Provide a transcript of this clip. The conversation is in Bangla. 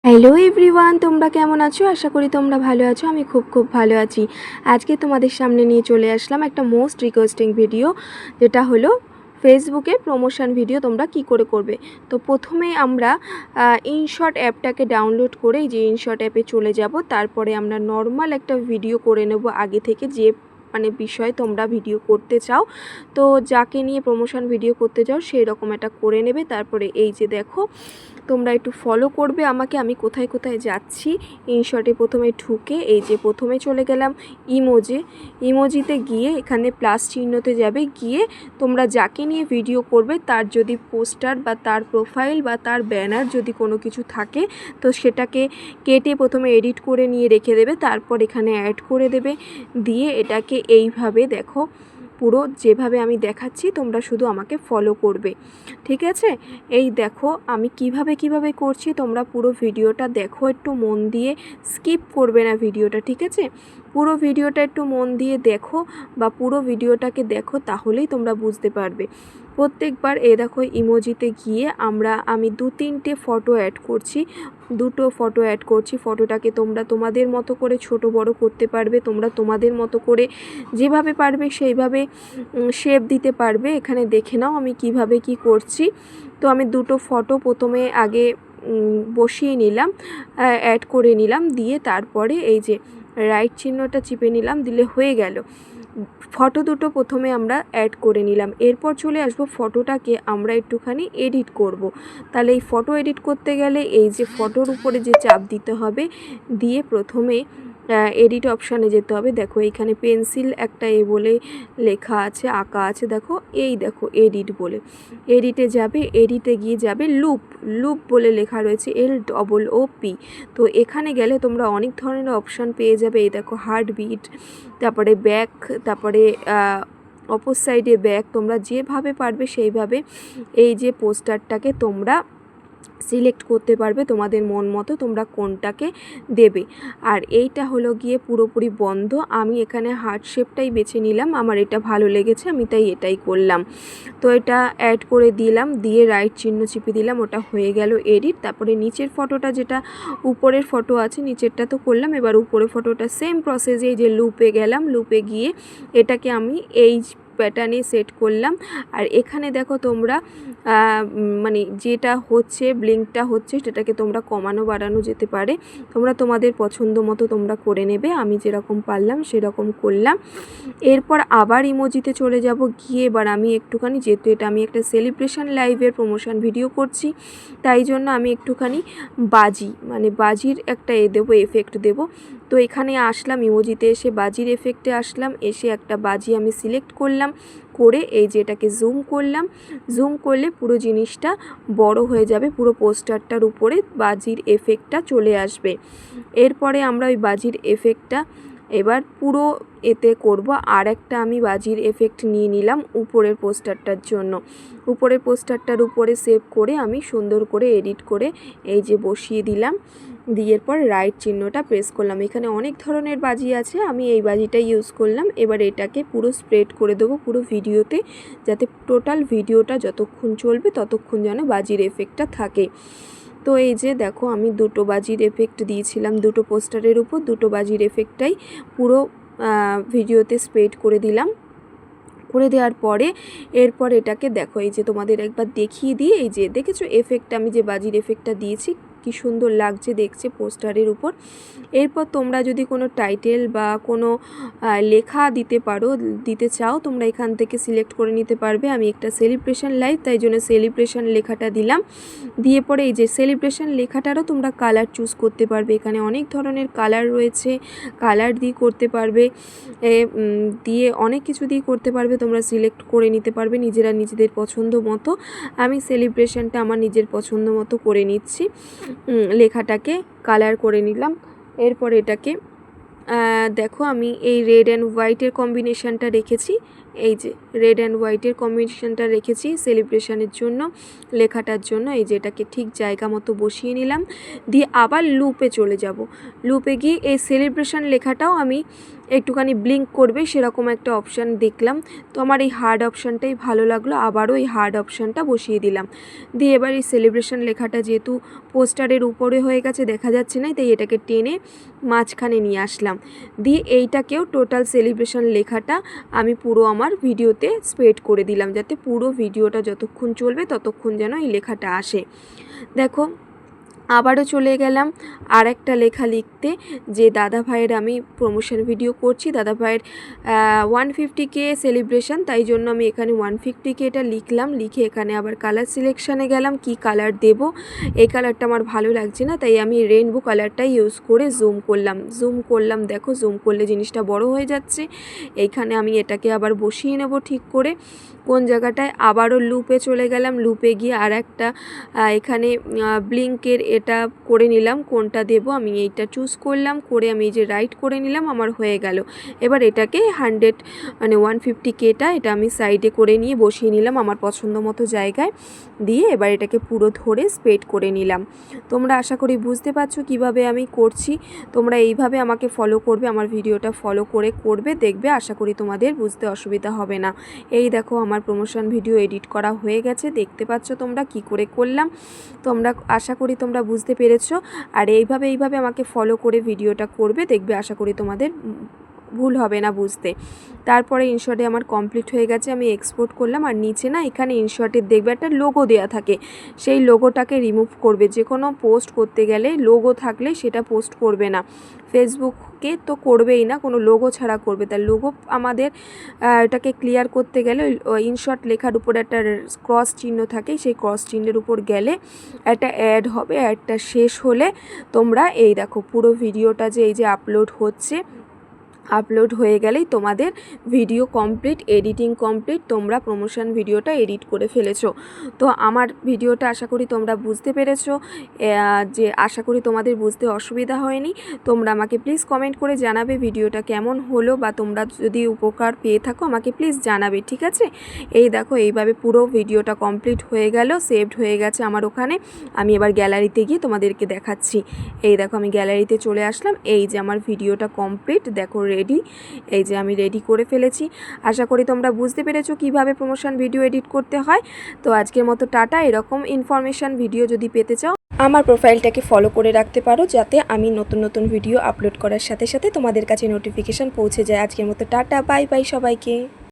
হ্যালো এভরিওয়ান, তোমরা কেমন আছো? আশা করি তোমরা ভালো আছো। আমি খুব ভালো আছি। আজকে তোমাদের সামনে নিয়ে চলে আসলাম একটা মোস্ট রিকোয়েস্টিং ভিডিও, যেটা হলো ফেসবুকে প্রমোশন ভিডিও তোমরা কি করে করবে। তো প্রথমে আমরা ইনশট অ্যাপটাকে ডাউনলোড করে এই যে ইনশট অ্যাপে চলে যাব। তারপরে আমরা নর্মাল একটা ভিডিও করে নেব আগে থেকে, যে বিষয় তোমরা ভিডিও করতে চাও, তো যাকে নিয়ে প্রমোশন ভিডিও করতে চাও সেই রকম একটা করে নেবে। তারপরে এই যে দেখো, তোমরা একটু ফলো করবে আমাকে, আমি কোথায় কোথায় যাচ্ছি। ইনশটে প্রথমে ঢুকে এই যে প্রথমে চলে গেলাম ইমোজিতে গিয়ে এখানে প্লাস চিহ্নতে যাবে, গিয়ে তোমরা যাকে নিয়ে ভিডিও করবে তার যদি পোস্টার বা তার প্রোফাইল বা তার ব্যানার যদি কোনো কিছু থাকে, তো সেটাকে কেটে প্রথমে এডিট করে নিয়ে রেখে দেবে। তারপর এখানে অ্যাড করে দেবে, দিয়ে এটাকে এইভাবে দেখো পুরো যেভাবে আমি দেখাচ্ছি তোমরা শুধু আমাকে ফলো করবে, ঠিক আছে? এই দেখো আমি কিভাবে করছি, তোমরা পুরো ভিডিওটা দেখো একটু মন দিয়ে, স্কিপ করবে না ভিডিওটা, ঠিক আছে? পুরো ভিডিওটা একটু মন দিয়ে দেখো বা পুরো ভিডিওটাকে দেখো, তাহলেই তোমরা বুঝতে পারবে। প্রত্যেকবার দেখো ইমোজিতে গিয়ে আমি 2-3টে ফটো অ্যাড করছি, 2টো ফটো অ্যাড করছি। ফটোটাকে তোমরা তোমাদের মতো করে ছোট বড় করতে পারবে, তোমরা তোমাদের মতো করে যেভাবে পারবে সেইভাবে শেপ দিতে পারবে। এখানে দেখে নাও আমি কিভাবে কি করছি। তো আমি 2টো ফটো প্রথমে আগে বসিয়ে নিলাম, অ্যাড করে নিলাম, দিয়ে তারপরে এই যে রাইট চিহ্নটা চিপে নিলাম, দিলে হয়ে গেল। ফটো দুটো প্রথমে আমরা অ্যাড করে নিলাম, এরপর চলে আসবো ফটোটাকে আমরা একটুখানি এডিট করব। তাহলে এই ফটো এডিট করতে গেলে এই যে ফটোর উপরে যে চাপ দিতে হবে, দিয়ে প্রথমে এডিট অপশানে যেতে হবে। দেখো এইখানে পেন্সিল একটা বলে লেখা আছে, আঁকা আছে, দেখো এই দেখো এডিট বলে, এডিটে যাবে, এডিটে গিয়ে যাবে লুপ বলে লেখা রয়েছে LOOP। তো এখানে গেলে তোমরা অনেক ধরনের অপশান পেয়ে যাবে। এই দেখো হার্টবিট, তারপরে ব্যাক, তারপরে অপর সাইডে ব্যাক, তোমরা যেভাবে পারবে সেইভাবে এই যে পোস্টারটাকে তোমরা সিলেক্ট করতে পারবে তোমাদের মন মতো তোমরা কোনটাকে দেবে। আর এইটা হলো গিয়ে পুরোপুরি বন্ধ, আমি এখানে হার্ট শেপটাই বেছে নিলাম, আমার এটা ভালো লেগেছে আমি তাই এটাই করলাম। তো এটা অ্যাড করে দিলাম, দিয়ে রাইট চিহ্ন চিপে দিলাম, ওটা হয়ে গেল এডিট। তারপরে নিচের ফটোটা, যেটা উপরের ফটো আছে, নিচেরটা তো করলাম, এবার উপরের ফটোটা সেম প্রসেসে এই যে লুপে গেলাম, লুপে গিয়ে এটাকে আমি এই প্যাটার্নে সেট করলাম। আর এখানে দেখো তোমরা যেটা হচ্ছে ব্লিঙ্কটা হচ্ছে, সেটাকে তোমরা কমানো বাড়ানো যেতে পারে, তোমরা তোমাদের পছন্দ মতো তোমরা করে নেবে। আমি যেরকম পারলাম সেরকম করলাম। এরপর আবার ইমোজিতে চলে যাব, গিয়ে এবার আমি একটুখানি, যেহেতু এটা আমি একটা সেলিব্রেশন লাইভের প্রমোশন ভিডিও করছি, তাই জন্য আমি একটুখানি বাজির একটা দেবো, এফেক্ট দেবো। তো এখানে আসলাম, ইমোজিতে এসে বাজির এফেক্টে আসলাম, এসে একটা বাজি আমি সিলেক্ট করলাম, করে এই যে এটাকে জুম করলাম। জুম করলে পুরো জিনিসটা বড় হয়ে যাবে, পুরো পোস্টারটার উপরে বাজির এফেক্টটা চলে আসবে। এরপরে আমরা ওই বাজির এফেক্টটা এবার পুরো এতে করব। আর একটা আমি বাজির এফেক্ট নিয়ে নিলাম উপরের পোস্টারটার জন্য, উপরের পোস্টারটার উপরে সেভ করে আমি সুন্দর করে এডিট করে এই যে বসিয়ে দিলাম, দিয়ে পর রাইট চিহ্নটা প্রেস করলাম। এখানে অনেক ধরনের বাজি আছে, আমি এই বাজিটাই ইউজ করলাম। এবার এটাকে পুরো স্প্রেড করে দেবো পুরো ভিডিওতে, যাতে টোটাল ভিডিওটা যতক্ষণ চলবে ততক্ষণ যেন বাজির এফেক্টটা থাকে। তো এই যে দেখো আমি 2টো বাজির এফেক্ট দিয়েছিলাম, 2টো পোস্টারের উপর 2টো বাজির এফেক্টটাই পুরো ভিডিওতে স্প্রেড করে দিলাম। করে দেওয়ার পরে এরপর এটাকে দেখো, এই যে তোমাদের একবার দেখিয়ে দিয়ে, এই যে দেখেছো এফেক্ট, আমি যে বাজির এফেক্টটা দিয়েছি কি সুন্দর লাগছে দেখছে পোস্টারের উপর। এরপর তোমরা যদি কোনো টাইটেল বা কোনো লেখা দিতে চাও, তোমরা এখান থেকে সিলেক্ট করে নিতে পারবে। আমি একটা সেলিব্রেশন লাইভ, তাই জন্য সেলিব্রেশন লেখাটা দিলাম। দিয়ে পরে এই যে সেলিব্রেশন লেখাটারও তোমরা কালার চুজ করতে পারবে, এখানে অনেক ধরনের কালার রয়েছে, কালার দিয়ে করতে পারবে, দিয়ে অনেক কিছু দিয়ে করতে পারবে, তোমরা সিলেক্ট করে নিতে পারবে নিজেদের পছন্দ মতো। আমি সেলিব্রেশনটা আমার নিজের পছন্দ মতো করে নিচ্ছি, লেখাটাকে কালার করে নিলাম। এরপর এটাকে দেখো আমি এই রেড অ্যান্ড হোয়াইটের কম্বিনেশানটা রেখেছি, এই যে রেড অ্যান্ড হোয়াইটের কম্বিনেশনটা রেখেছি সেলিব্রেশনের জন্য, লেখাটার জন্য। এই যে এটাকে ঠিক জায়গা মতো বসিয়ে নিলাম, দিয়ে আবার লুপে চলে যাব। লুপে গিয়ে এই সেলিব্রেশন লেখাটাও আমি একটুখানি ব্লিঙ্ক করবে সেরকম একটা অপশান দেখলাম, তো আমার এই হার্ড অপশানটাই ভালো লাগলো, আবারও এই হার্ড অপশানটা বসিয়ে দিলাম। দিয়ে এবার এই সেলিব্রেশন লেখাটা যেহেতু পোস্টারের উপরে হয়ে গেছে দেখা যাচ্ছে না, তাই এটাকে টেনে মাঝখানে নিয়ে আসলাম। দিয়ে এইটাকেও টোটাল সেলিব্রেশন লেখাটা আমি পুরো আমার ভিডিওতে স্প্রেড করে দিলাম, যাতে পুরো ভিডিওটা যতক্ষণ চলবে ততক্ষণ যেন এই লেখাটা আসে। দেখো আবারও চলে গেলাম আর একটা লেখা লিখতে, যে দাদা ভাইয়ের আমি প্রমোশন ভিডিও করছি, দাদা ভাইয়ের 150K সেলিব্রেশন, তাই জন্য আমি এখানে 150K এটা লিখলাম। লিখে এখানে আবার কালার সিলেকশানে গেলাম, কি কালার দেব। এই কালারটা আমার ভালো লাগছে না, তাই আমি রেইনবো কালারটাই ইউজ করে জুম করলাম। দেখো জুম করলে জিনিসটা বড় হয়ে যাচ্ছে। এইখানে আমি এটাকে আবার বসিয়ে নেব ঠিক করে কোন জায়গাটায়। আবারও লুপে চলে গেলাম, লুপে গিয়ে আর একটা এখানে ব্লিঙ্কের এটা করে নিলাম, কোনটা দেব আমি এইটা চুজ করলাম, করে আমি এই যে রাইট করে নিলাম, আমার হয়ে গেল। এবার এটাকে 150Kটা এটা আমি সাইডে করে নিয়ে বসিয়ে নিলাম আমার পছন্দ মতো জায়গায়, দিয়ে এবার এটাকে পুরো ধরে স্প্রেড করে নিলাম। তোমরা আশা করি বুঝতে পারছো কিভাবে আমি করছি। তোমরা এইভাবে আমাকে ফলো করবে, আমার ভিডিওটা ফলো করে করবে, দেখবে আশা করি তোমাদের বুঝতে অসুবিধা হবে না। এই দেখো আমার প্রমোশন ভিডিও এডিট করা হয়ে গেছে, দেখতে পাচ্ছ তোমরা কি করে করলাম। তোমরা আশা করি তোমরা বুঝতে পেরেছো। আর এইভাবে আমাকে ফলো করে ভিডিওটা করবে, দেখবে আশা করি তোমাদের ভুল হবে না বুঝতে। তারপরে ইনশর্টে আমার কমপ্লিট হয়ে গেছে, আমি এক্সপোর্ট করলাম। আর নিচে না এখানে ইনশর্টের দেখবে একটা লোগো দেওয়া থাকে, সেই লোগোটাকে রিমুভ করবে। যে কোনো পোস্ট করতে গেলে লোগো থাকলে সেটা পোস্ট করবে না, ফেসবুকে তো করবেই না, কোনো লোগো ছাড়া করবে। তার লোগো আমাদের এটাকে ক্লিয়ার করতে গেলে ইনশর্ট লেখার উপর একটা ক্রস চিহ্ন থাকে, সেই ক্রস চিহ্নের উপর গেলে একটা অ্যাড হবে। অ্যাডটা শেষ হলে তোমরা এই দেখো পুরো ভিডিওটা যে এই যে আপলোড হচ্ছে, আপলোড হয়ে গেলেই তোমাদের ভিডিও কমপ্লিট, এডিটিং কমপ্লিট, তোমরা প্রমোশন ভিডিওটা এডিট করে ফেলেছো। তো আমার ভিডিওটা আশা করি তোমরা বুঝতে পেরেছো, যে আশা করি তোমাদের বুঝতে অসুবিধা হয়নি। তোমরা আমাকে প্লিজ কমেন্ট করে জানাবে ভিডিওটা কেমন হলো, বা তোমরা যদি উপকার পেয়ে থাকো আমাকে প্লিজ জানাবে, ঠিক আছে। এই দেখো এইভাবে পুরো ভিডিওটা কমপ্লিট হয়ে গেল, সেভড হয়ে গেছে আমার ওখানে। আমি এবার গ্যালারিতে গিয়ে তোমাদেরকে দেখাচ্ছি। এই দেখো আমি গ্যালারিতে চলে আসলাম, এই যে আমার ভিডিওটা কমপ্লিট, দেখো রেডি। এই যে আমি রেডি করে ফেলেছি। আশা করি তোমরা বুঝতে পেরেছো কিভাবে প্রমোশন ভিডিও এডিট করতে হয়। তো আজকের মতো টাটা। এরকম ইনফরমেশান ভিডিও যদি পেতে চাও আমার প্রোফাইলটাকে ফলো করে রাখতে পারো, যাতে আমি নতুন ভিডিও আপলোড করার সাথে সাথে তোমাদের কাছে নোটিফিকেশান পৌঁছে যায়। আজকের মতো টাটা, বাই বাই সবাইকে।